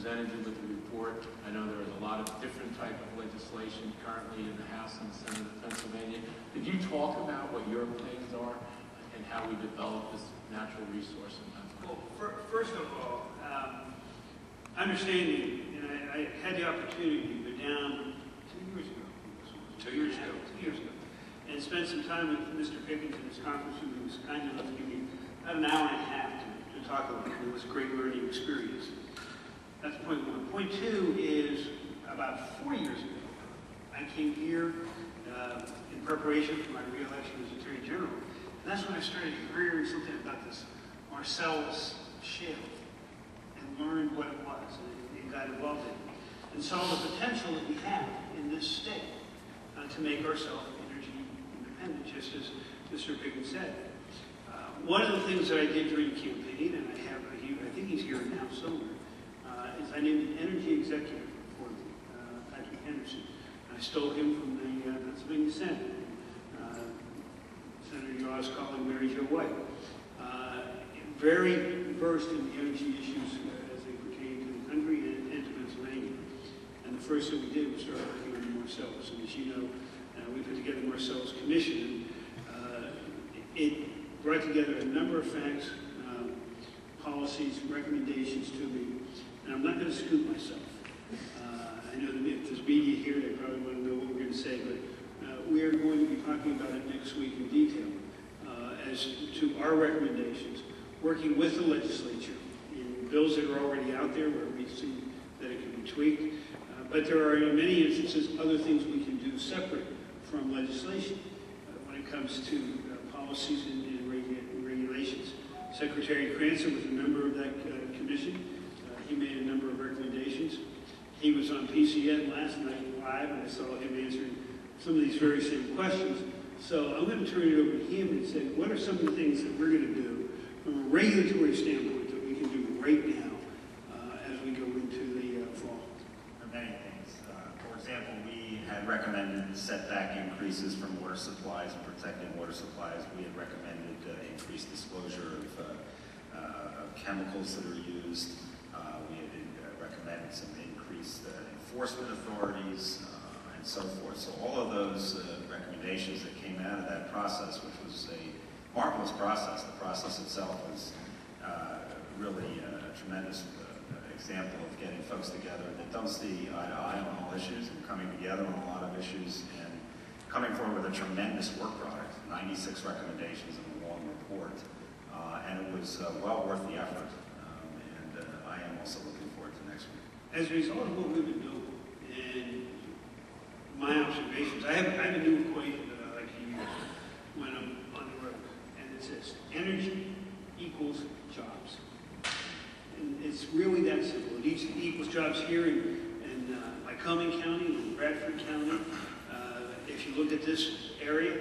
presented you with the report. I know there is a lot of different type of legislation currently in the House and Senate of Pennsylvania. Did you talk about what your plans are and how we develop this natural resource in Pennsylvania? Well, first of all, understanding, and I had the opportunity to go down 2 years ago. 2 years ago. 2 years ago. And spend some time with Mr. Pickens and his congressman, who was kind enough to give me about an hour and a half to talk about it. It was a great learning experience. That's point one. Point two is about 4 years ago, I came here in preparation for my re-election as Attorney General. And that's when I started hearing something about this Marcellus shale and learned what it was and got involved in it. And saw the potential that we have in this state to make ourselves energy independent, just as Mr. Pickens said. One of the things that I did during the campaign, and I think he's here now somewhere, is I named an energy executive for Patrick Henderson. I stole him from the Pennsylvania Senate. Senator Yaws calling Mary Jo White. Very versed in the energy issues as they pertain to the country and to Pennsylvania. And the first thing we did was start working on the Marcellus. And as you know, we put together the Marcellus Commission. It brought together a number of facts, policies, recommendations to me. And I'm not going to scoop myself. I know that if there's media here, they probably want to know what we're going to say, but we are going to be talking about it next week in detail as to our recommendations, working with the legislature in bills that are already out there where we see that it can be tweaked. But there are, in many instances, other things we can do separate from legislation when it comes to policies and regulations. Secretary Cranston was a member of that commission. He made a number of recommendations. He was on PCN last night live, and I saw him answering some of these very same questions. So I'm going to turn it over to him and say, what are some of the things that we're going to do from a regulatory standpoint that we can do right now as we go into the fall? There are many things. For example, we had recommended setback increases from water supplies and protecting water supplies. We had recommended increased disclosure of chemicals that are used. We had recommended some increased enforcement authorities and so forth. So all of those recommendations that came out of that process, which was a marvelous process. The process itself was really a tremendous example of getting folks together that don't see eye to eye on all issues and coming together on a lot of issues and coming forward with a tremendous work product, 96 recommendations in a long report. And it was well worth the effort. And I am also looking forward to next week. As a result of what we've been doing and my observations, I have a new equation that I like to use when I'm on the road. And it's this: energy equals jobs. And it's really that simple. It equals jobs here in Lycoming County and Bradford County. If you look at this area,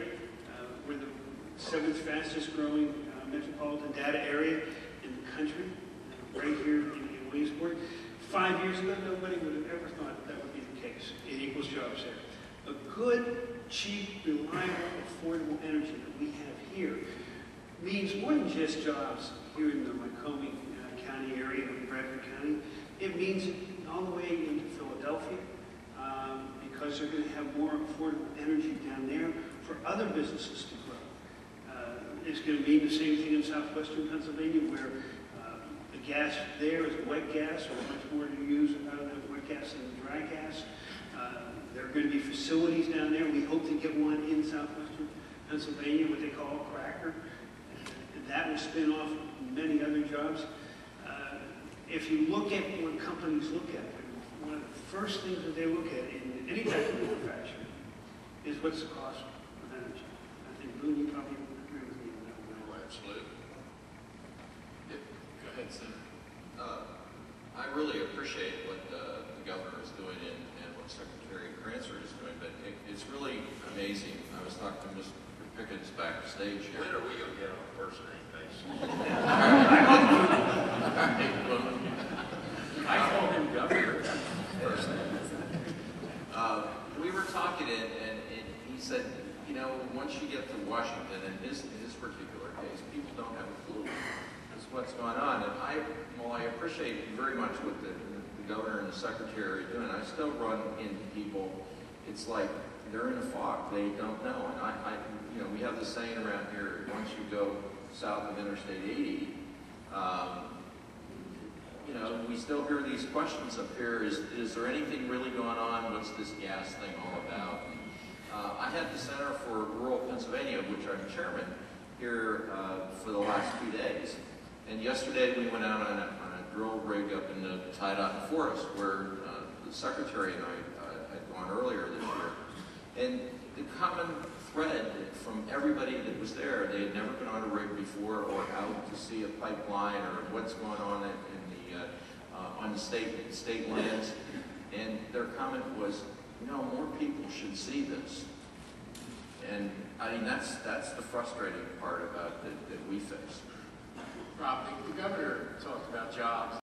we're the 7th fastest growing metropolitan data area in the country, right here in Williamsport. 5 years ago, nobody would have ever thought that would be the case. It equals jobs there. A good, cheap, reliable, affordable energy that we have here means more than just jobs here in the Lycoming County area of Bradford County. It means all the way into Philadelphia, because they're going to have more affordable energy down there for other businesses to grow. It's going to mean the same thing in southwestern Pennsylvania, where the gas there is wet gas, or much more to use out of the wet gas than the dry gas. There are going to be facilities down there. We hope to get one in southwestern Pennsylvania, what they call a cracker. And that will spin off many other jobs. If you look at what companies look at, one of the first things that they look at in any type of manufacturing is what's the cost of energy. I think, Boone, you probably agree with me on that one. Oh, absolutely. Yep. Go ahead, Senator. I really appreciate what the governor is doing and what Secretary Cranston is doing, but it's really amazing. I was talking to Mr. Pickens backstage here. When are we going to get on a first name basis? I called him governor. First name. We were talking and he said, you know, once you get to Washington, in his particular case, people don't have a clue. what's going on. And I appreciate very much what the governor and the secretary are doing. I still run into people, it's like they're in a fog. They don't know. And you know, we have the saying around here, once you go south of Interstate 80, you know, we still hear these questions up here. Is there anything really going on? What's this gas thing all about? I had the Center for Rural Pennsylvania, which I'm chairman here for the last 2 days. And yesterday we went out on a drill rig up in the Tidot Forest where the secretary and I had gone earlier this year. And the common thread from everybody that was there, they had never been on a rig before or out to see a pipeline or what's going on on the state lands. And their comment was, you know, more people should see this. And I mean, that's the frustrating part about that we face. Rob, the governor talked about jobs.